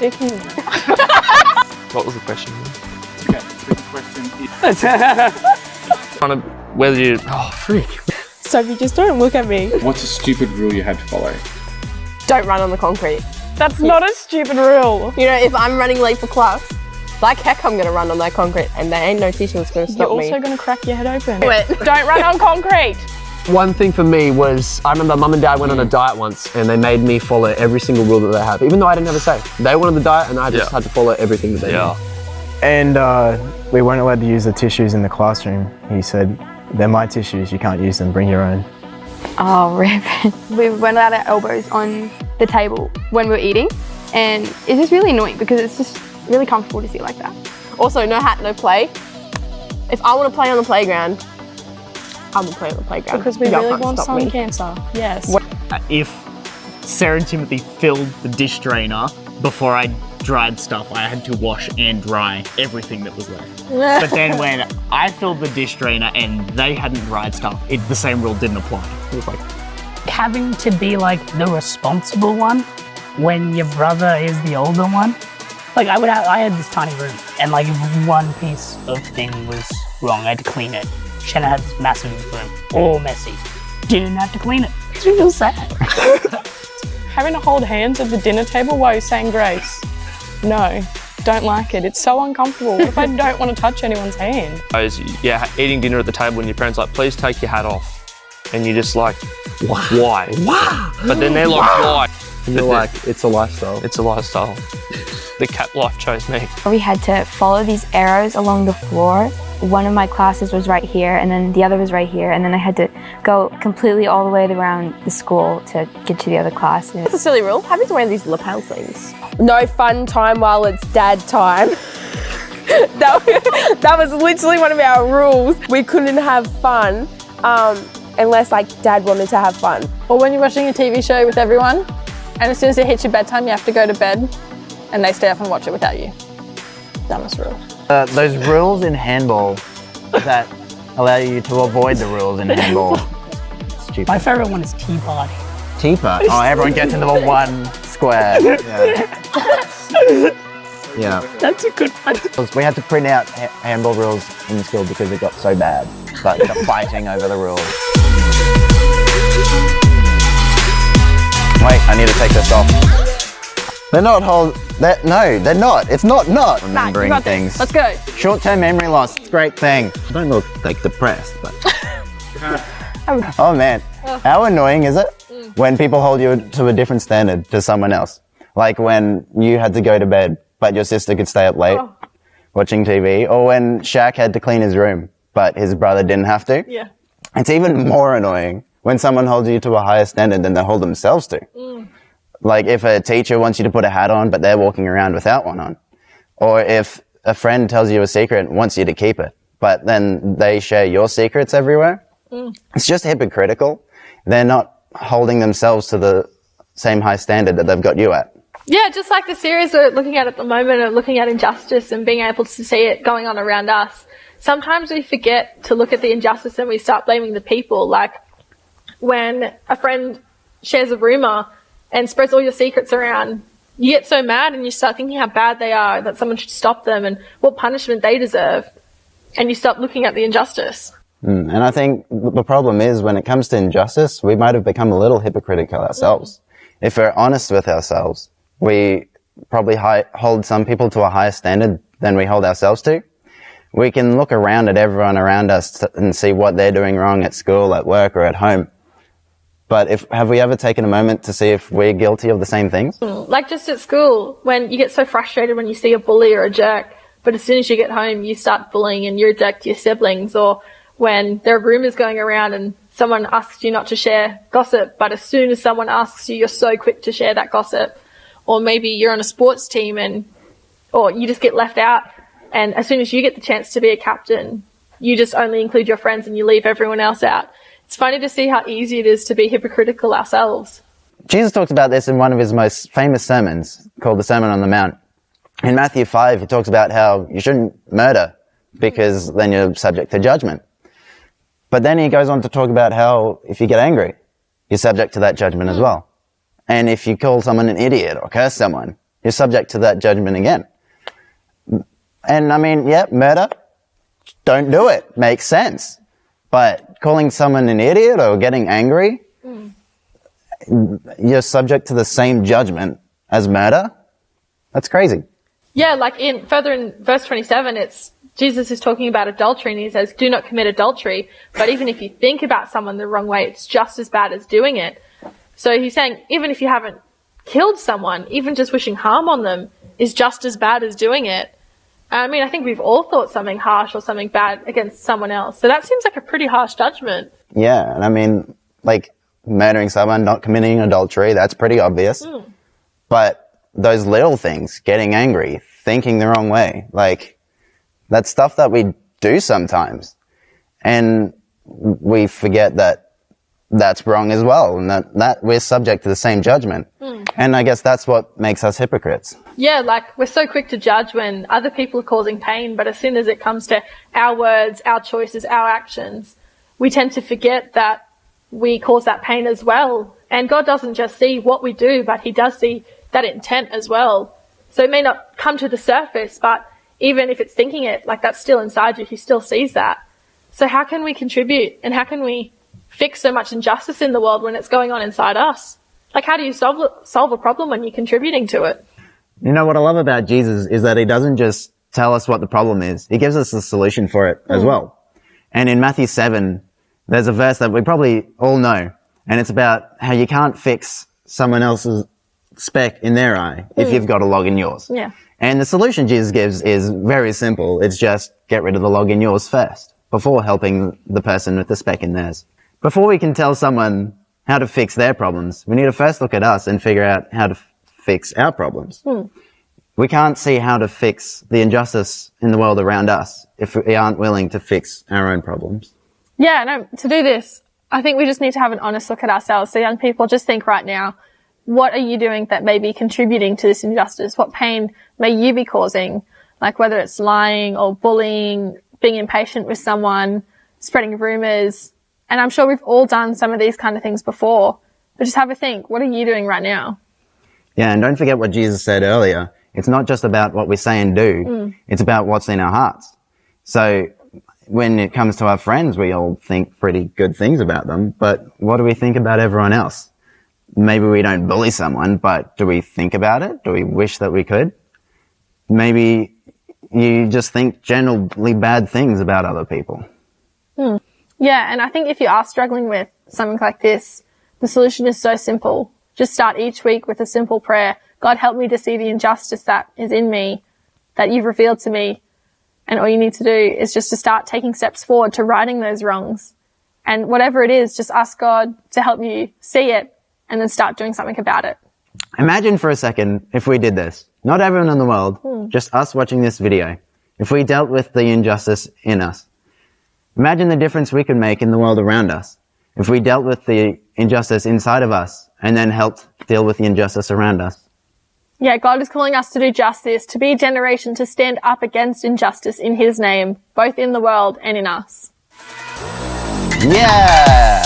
dick in. What was the question? Okay, so the question is... Kind of whether you... Oh, freak. Sophie, just don't look at me. What's a stupid rule you had to follow? Don't run on the concrete. That's not a stupid rule. You know, if I'm running late for class, like heck I'm gonna run on that concrete and there ain't no teacher that's gonna stop me. You're also gonna crack your head open. Wait. Don't run on concrete. One thing for me was, I remember Mum and Dad went on a diet once and they made me follow every single rule that they have, even though I didn't have a say. They wanted the diet and I just had to follow everything that they did. And we weren't allowed to use the tissues in the classroom. He said, they're my tissues, you can't use them, bring your own. Oh, rip. We weren't allowed our elbows on the table when we were eating, and it's just really annoying because it's just really comfortable to sit like that. Also, no hat, no play. If I want to play on the playground, I'm gonna play on the playground. Because we really want sun cancer. Yes. If Sarah and Timothy filled the dish drainer before I dried stuff, I had to wash and dry everything that was left. But then when I filled the dish drainer and they hadn't dried stuff, the same rule didn't apply. It was like having to be like the responsible one when your brother is the older one. Like I had this tiny room, and like if one piece of thing was wrong, I had to clean it. Shanna had this massive room, all messy. Didn't have to clean it. Makes me feel sad. Having to hold hands at the dinner table while you're saying grace. No, don't like it. It's so uncomfortable. What if I don't want to touch anyone's hand? Yeah, eating dinner at the table and your parents like, please take your hat off. And you're just like, why? Why? But then they're like, why? And you're like, it's a lifestyle. It's a lifestyle. The cat life chose me. We had to follow these arrows along the floor. One of my classes was right here, and then the other was right here, and then I had to go completely all the way around the school to get to the other class. It's a silly rule, having to wear these lapel things. No fun time while it's dad time. that was literally one of our rules. We couldn't have fun unless like dad wanted to have fun. Or when you're watching a TV show with everyone, and as soon as it hits your bedtime, you have to go to bed, and they stay up and watch it without you. Dumbest rule. Those rules in handball that allow you to avoid the rules in handball. Stupid. My favourite one is tea party. Tea party? Oh, everyone gets into the one square. Yeah. That's a good one. We had to print out handball rules in school because it got so bad. Like the fighting over the rules. Wait, I need to take this off. They're not no, they're not. It's not remembering things. Let's go. Short-term memory loss, it's a great thing. I don't look like depressed, but... Oh man, how annoying is it when people hold you to a different standard to someone else? Like when you had to go to bed, but your sister could stay up late watching TV, or when Shaq had to clean his room, but his brother didn't have to. Yeah. It's even more annoying when someone holds you to a higher standard than they hold themselves to. Like if a teacher wants you to put a hat on, but they're walking around without one on. Or if a friend tells you a secret and wants you to keep it, but then they share your secrets everywhere. It's just hypocritical. They're not holding themselves to the same high standard that they've got you at. Yeah, just like the series we're looking at the moment of looking at injustice and being able to see it going on around us. Sometimes we forget to look at the injustice and we start blaming the people. Like when a friend shares a rumour and spreads all your secrets around, you get so mad and you start thinking how bad they are, that someone should stop them and what punishment they deserve. And you stop looking at the injustice. And I think the problem is when it comes to injustice, we might have become a little hypocritical ourselves. If we're honest with ourselves, we probably hold some people to a higher standard than we hold ourselves to. We can look around at everyone around us and see what they're doing wrong at school, at work, or at home. But have we ever taken a moment to see if we're guilty of the same things? Like just at school, when you get so frustrated when you see a bully or a jerk, but as soon as you get home, you start bullying and you're a jerk to your siblings, or when there are rumours going around and someone asks you not to share gossip, but as soon as someone asks you, you're so quick to share that gossip. Or maybe you're on a sports team or you just get left out, and as soon as you get the chance to be a captain, you just only include your friends and you leave everyone else out. It's funny to see how easy it is to be hypocritical ourselves. Jesus talks about this in one of his most famous sermons called the Sermon on the Mount. In Matthew 5, he talks about how you shouldn't murder because then you're subject to judgment. But then he goes on to talk about how if you get angry, you're subject to that judgment as well. And if you call someone an idiot or curse someone, you're subject to that judgment again. And I mean, yeah, murder, don't do it. Makes sense. But calling someone an idiot or getting angry, you're subject to the same judgment as murder. That's crazy. Yeah, like further in verse 27, Jesus is talking about adultery, and he says, do not commit adultery. But even if you think about someone the wrong way, it's just as bad as doing it. So he's saying, even if you haven't killed someone, even just wishing harm on them is just as bad as doing it. I mean, I think we've all thought something harsh or something bad against someone else. So that seems like a pretty harsh judgment. Yeah, and I mean, like, murdering someone, not committing adultery, that's pretty obvious. But those little things, getting angry, thinking the wrong way, like, that's stuff that we do sometimes. And we forget that that's wrong as well, and that we're subject to the same judgment. And I guess that's what makes us hypocrites. Yeah, like, we're so quick to judge when other people are causing pain, but as soon as it comes to our words, our choices, our actions, we tend to forget that we cause that pain as well. And God doesn't just see what we do, but he does see that intent as well. So it may not come to the surface, but even if it's thinking it, like, that's still inside you, he still sees that. So how can we contribute, and how can we fix so much injustice in the world when it's going on inside us? Like, how do you solve a problem when you're contributing to it? You know, what I love about Jesus is that he doesn't just tell us what the problem is. He gives us the solution for it as well. And in Matthew 7, there's a verse that we probably all know, and it's about how you can't fix someone else's speck in their eye if you've got a log in yours. Yeah. And the solution Jesus gives is very simple. It's just get rid of the log in yours first, before helping the person with the speck in theirs. Before we can tell someone how to fix their problems, we need to first look at us and figure out how to fix our problems. We can't see how to fix the injustice in the world around us if we aren't willing to fix our own problems. Yeah, no, to do this, I think we just need to have an honest look at ourselves. So young people, just think right now, what are you doing that may be contributing to this injustice? What pain may you be causing? Like, whether it's lying or bullying, being impatient with someone, spreading rumors. And I'm sure we've all done some of these kind of things before. But just have a think, what are you doing right now? Yeah, and don't forget what Jesus said earlier. It's not just about what we say and do. It's about what's in our hearts. So when it comes to our friends, we all think pretty good things about them. But what do we think about everyone else? Maybe we don't bully someone, but do we think about it? Do we wish that we could? Maybe you just think generally bad things about other people. Yeah, and I think if you are struggling with something like this, the solution is so simple. Just start each week with a simple prayer. God, help me to see the injustice that is in me, that you've revealed to me. And all you need to do is just to start taking steps forward to righting those wrongs. And whatever it is, just ask God to help you see it and then start doing something about it. Imagine for a second if we did this. Not everyone in the world, just us watching this video. If we dealt with the injustice in us. Imagine the difference we could make in the world around us. If we dealt with the injustice inside of us and then helped deal with the injustice around us. Yeah, God is calling us to do justice, to be a generation to stand up against injustice in his name, both in the world and in us. Yeah!